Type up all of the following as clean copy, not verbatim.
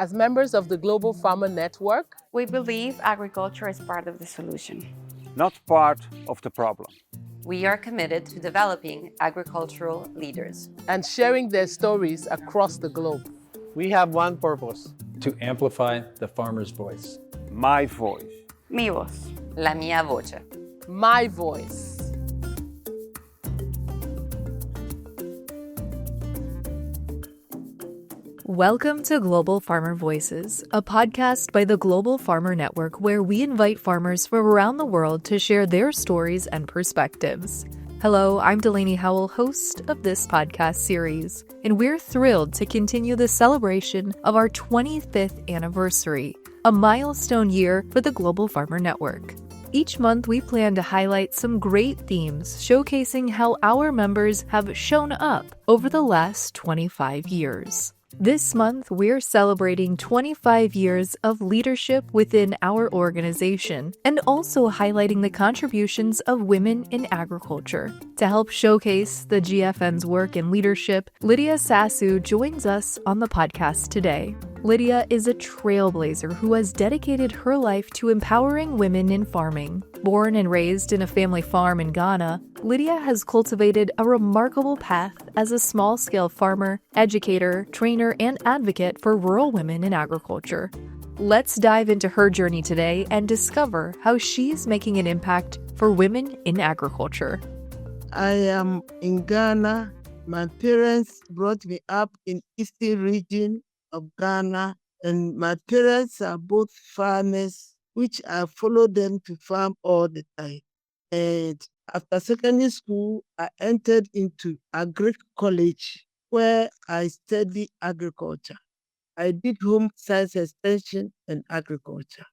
As members of the Global Farmer Network, we believe agriculture is part of the solution, not part of the problem. We are committed to developing agricultural leaders and sharing their stories across the globe. We have one purpose: to amplify the farmer's voice. My voice. Mi voz. La mia voce. My voice. Welcome to Global Farmer Voices, a podcast by the Global Farmer Network where we invite farmers from around the world to share their stories and perspectives. Hello, I'm Delaney Howell, host of this podcast series, and we're thrilled to continue the celebration of our 25th anniversary, a milestone year for the Global Farmer Network. Each month, we plan to highlight some great themes showcasing how our members have shown up over the last 25 years. This month, we're celebrating 25 years of leadership within our organization and also highlighting the contributions of women in agriculture. To help showcase the GFN's work in leadership, Lydia Sasu joins us on the podcast today. Lydia is a trailblazer who has dedicated her life to empowering women in farming. Born and raised in a family farm in Ghana, Lydia has cultivated a remarkable path as a small-scale farmer, educator, trainer, and advocate for rural women in agriculture. Let's dive into her journey today and discover how she's making an impact for women in agriculture. I am in Ghana. My parents brought me up in Eastern region of Ghana, and my parents are both farmers, which I follow them to farm all the time. And after secondary school, I entered into agri college where I studied agriculture. I did home science extension and agriculture.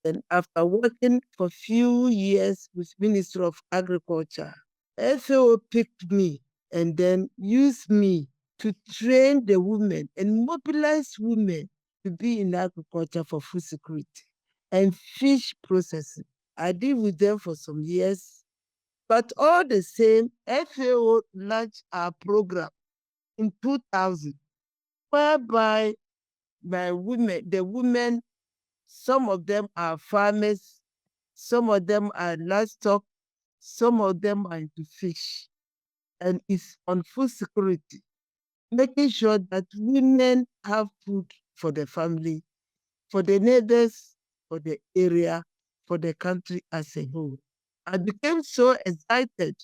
And after working for a few years with Ministry of Agriculture, FAO picked me and then used me to train the women and mobilize women to be in agriculture for food security and fish processing. I did with them for some years, but all the same, FAO launched our program in 2000, whereby the women, some of them are farmers, some of them are livestock, some of them are into fish, and it's on food security, making sure that women have food for the family, for the neighbors, for the area, for the country as a whole. I became so excited.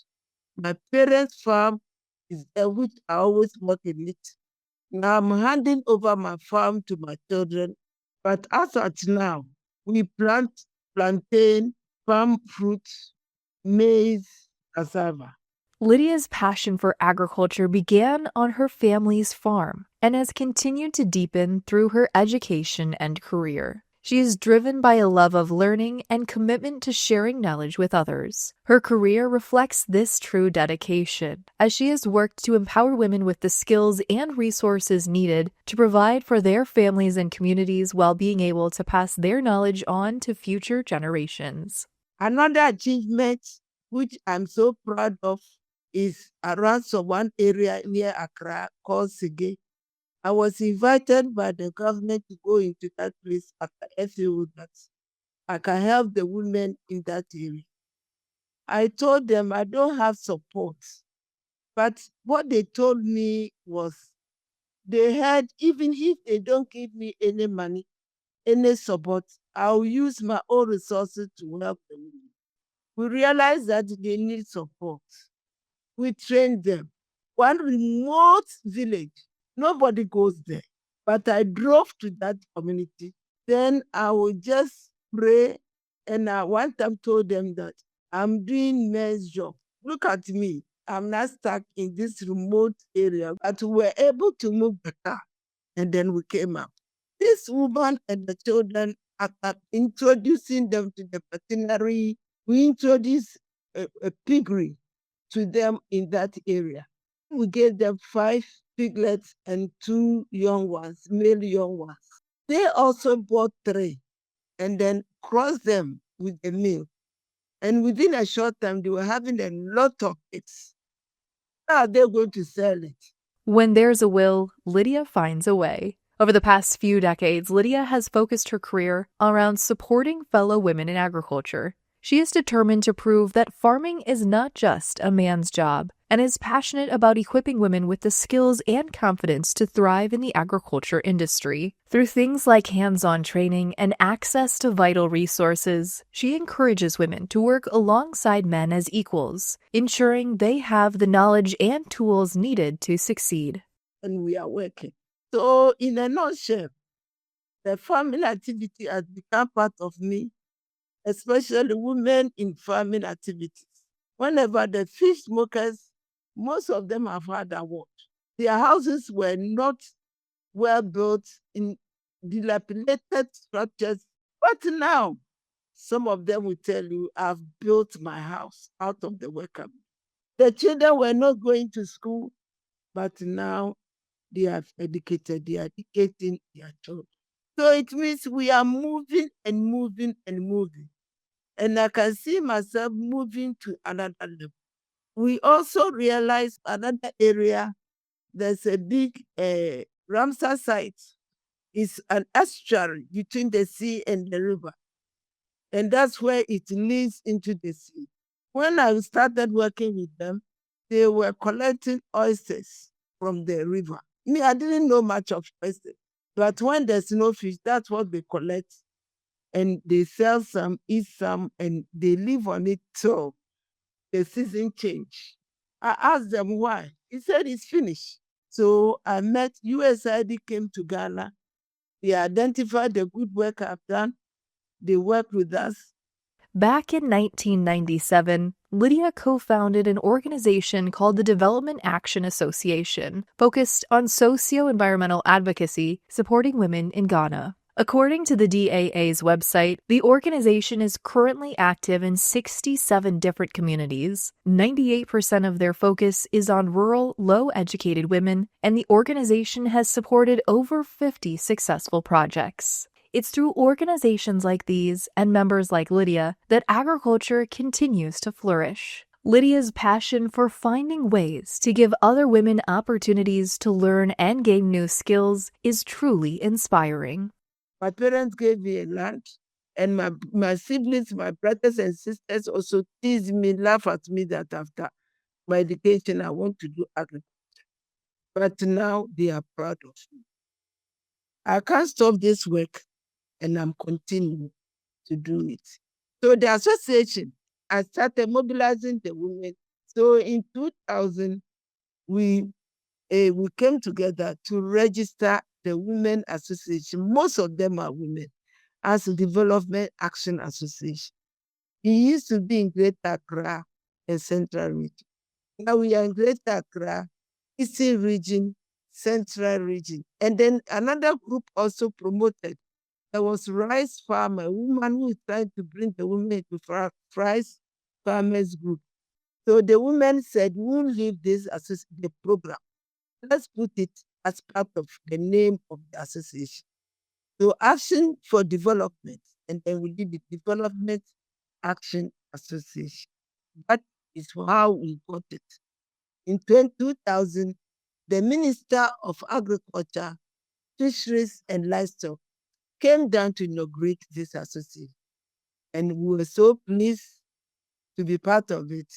My parents' farm is there, which I always work in it. Now I'm handing over my farm to my children, but as at now, we plant plantain, palm fruit, maize, cassava. Lydia's passion for agriculture began on her family's farm and has continued to deepen through her education and career. She is driven by a love of learning and commitment to sharing knowledge with others. Her career reflects this true dedication, as she has worked to empower women with the skills and resources needed to provide for their families and communities while being able to pass their knowledge on to future generations. Another achievement which I'm so proud of is around one area near Accra called Sige. I was invited by the government to go into that place after FAO that I can help the women in that area. I told them I don't have support, but what they told me was they had, even if they don't give me any money, any support, I'll use my own resources to help the women. We realized that they need support. We trained them. One remote village, nobody goes there. But I drove to that community. Then I would just pray. And I one time told them that I'm doing men's job. Look at me. I'm not stuck in this remote area. But we were able to move the car. And then we came up. This woman and the children, after introducing them to the veterinary, we introduced a piggery to them in that area. We gave them 5 piglets and 2 young ones, male young ones. They also bought 3 and then crossed them with the milk. And within a short time, they were having a lot of eggs. Now they're going to sell it. When there's a will, Lydia finds a way. Over the past few decades, Lydia has focused her career around supporting fellow women in agriculture. She is determined to prove that farming is not just a man's job and is passionate about equipping women with the skills and confidence to thrive in the agriculture industry. Through things like hands-on training and access to vital resources, she encourages women to work alongside men as equals, ensuring they have the knowledge and tools needed to succeed. And we are working. So, in a nutshell, the farming activity has become part of me, especially women in farming activities. Whenever the fish smokers, most of them have had award. Their houses were not well built in dilapidated structures, but now some of them will tell you, I've built my house out of the worker. The children were not going to school, but now they have educated, they are educating their children. So it means we are moving and moving and moving. And I can see myself moving to another level. We also realize another area, there's a big Ramsar site. It's an estuary between the sea and the river. And that's where it leads into the sea. When I started working with them, they were collecting oysters from the river. Me, I didn't know much of oysters. But when there's no fish, that's what they collect. And they sell some, eat some, and they live on it till the season change. I asked them why. He said it's finished. So I met USAID came to Ghana. They identified the good work I've done. They worked with us. Back in 1997, Lydia co-founded an organization called the Development Action Association, focused on socio-environmental advocacy supporting women in Ghana. According to the DAA's website, the organization is currently active in 67 different communities. 98% of their focus is on rural, low-educated women, and the organization has supported over 50 successful projects. It's through organizations like these and members like Lydia that agriculture continues to flourish. Lydia's passion for finding ways to give other women opportunities to learn and gain new skills is truly inspiring. My parents gave me a land, and my siblings, my brothers and sisters also tease me, laugh at me that after my education, I want to do agriculture. But now they are proud of me. I can't stop this work, and I'm continuing to do it. So the association, I started mobilizing the women. So in 2000, we came together to register the Women Association. Most of them are women, as a Development Action Association. It used to be in Greater Accra and Central Region. Now we are in Greater Accra, Eastern Region, Central Region. And then another group also promoted. There was Rice Farmer, a woman who is trying to bring the women to Rice Farmers Group. So the women said, we'll leave this as the program. Let's put it as part of the name of the association. So Action for Development, and then we did the Development Action Association. That is how we got it. In 2000, the Minister of Agriculture, Fisheries and Livestock came down to inaugurate this association. And we were so pleased to be part of it.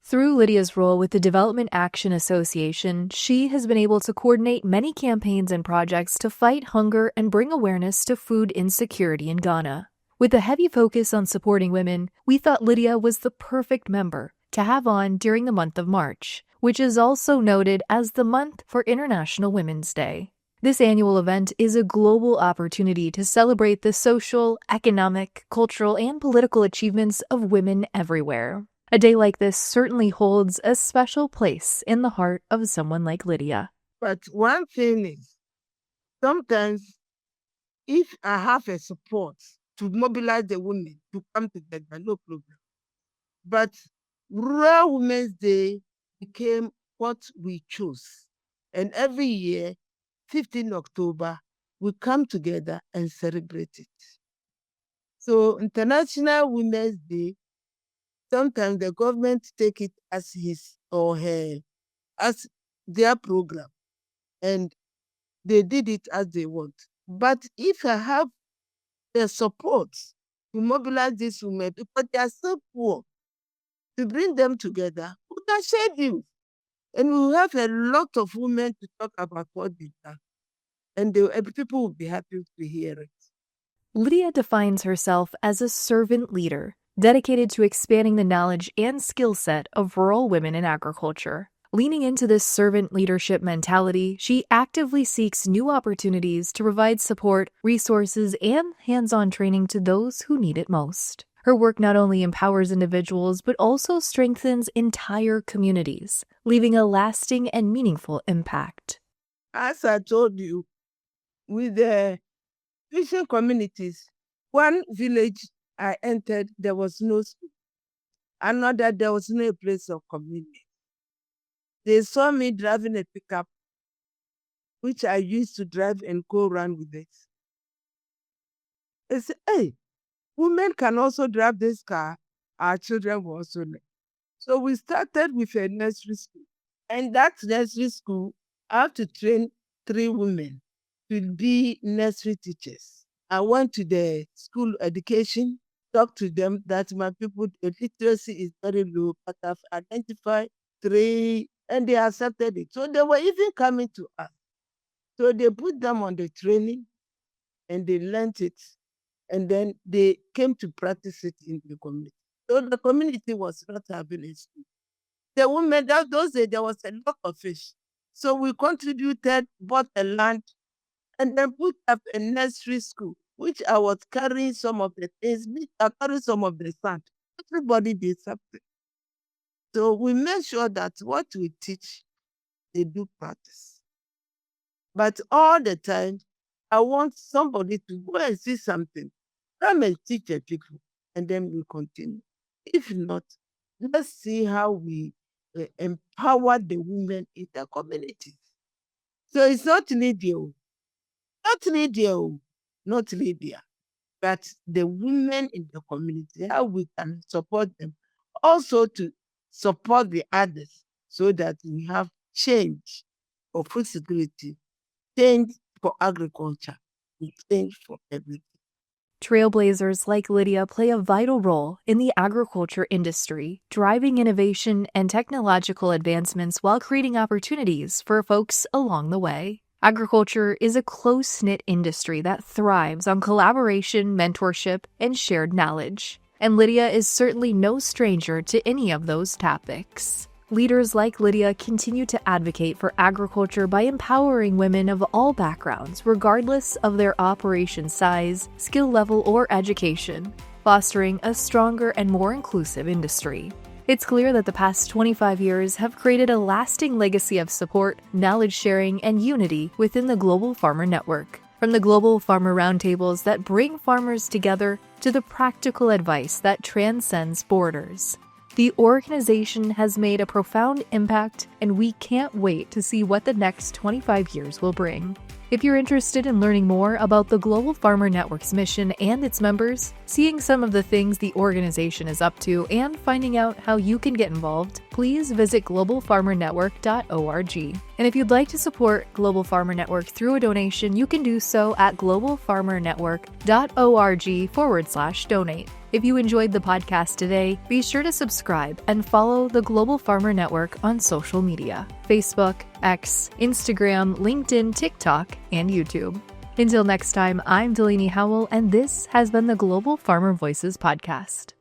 Through Lydia's role with the Development Action Association, she has been able to coordinate many campaigns and projects to fight hunger and bring awareness to food insecurity in Ghana. With a heavy focus on supporting women, we thought Lydia was the perfect member to have on during the month of March, which is also noted as the month for International Women's Day. This annual event is a global opportunity to celebrate the social, economic, cultural, and political achievements of women everywhere. A day like this certainly holds a special place in the heart of someone like Lydia. But one thing is, sometimes if I have a support to mobilize the women to come together, no problem. But Rural Women's Day became what we chose. And every year, 15 October, we come together and celebrate it. So International Women's Day, sometimes the government take it as his or her, as their program. And they did it as they want. But if I have the support to mobilize these women, because they are so poor, to bring them together, we can share deals. And we will have a lot of women to talk about what they done. And people will be happy to hear it. Lydia defines herself as a servant leader, dedicated to expanding the knowledge and skill set of rural women in agriculture. Leaning into this servant leadership mentality, she actively seeks new opportunities to provide support, resources, and hands-on training to those who need it most. Her work not only empowers individuals, but also strengthens entire communities, leaving a lasting and meaningful impact. As I told you, with the fishing communities, one village I entered, there was no school. Another, there was no place of community. They saw me driving a pickup, which I used to drive and go around with it. They said, hey, women can also drive this car. Our children will also learn. So we started with a nursery school. And that nursery school, I have to train 3 women to be nursery teachers. I went to the school education, talked to them that my people, the literacy is very low, but I've identified 3, and they accepted it. So they were even coming to us. So they put them on the training, and they learned it, and then they came to practice it in the community. So the community was not having a school. The women, those days, there was a lot of fish. So we contributed, bought a land, and then put up a nursery school, which I was carrying some of the things, I carried some of the sand. Everybody did something. So we made sure that what we teach, they do practice. But all the time, I want somebody to go and see something. Come and teach the people, and then we continue. If not, let's see how we empower the women in the community. So it's not Lydia, not Lydia, not Lydia, but the women in the community, how we can support them. Also to support the others so that we have change for food security, change for agriculture, and change for everything. Trailblazers like Lydia play a vital role in the agriculture industry, driving innovation and technological advancements while creating opportunities for folks along the way. Agriculture is a close-knit industry that thrives on collaboration, mentorship, and shared knowledge. And Lydia is certainly no stranger to any of those topics. Leaders like Lydia continue to advocate for agriculture by empowering women of all backgrounds, regardless of their operation size, skill level, or education, fostering a stronger and more inclusive industry. It's clear that the past 25 years have created a lasting legacy of support, knowledge sharing, and unity within the Global Farmer Network. From the Global Farmer Roundtables that bring farmers together to the practical advice that transcends borders. The organization has made a profound impact, and we can't wait to see what the next 25 years will bring. If you're interested in learning more about the Global Farmer Network's mission and its members, seeing some of the things the organization is up to, and finding out how you can get involved, please visit globalfarmernetwork.org. And if you'd like to support Global Farmer Network through a donation, you can do so at globalfarmernetwork.org/donate. If you enjoyed the podcast today, be sure to subscribe and follow the Global Farmer Network on social media: Facebook, X, Instagram, LinkedIn, TikTok, and YouTube. Until next time, I'm Delaney Howell, and this has been the Global Farmer Voices podcast.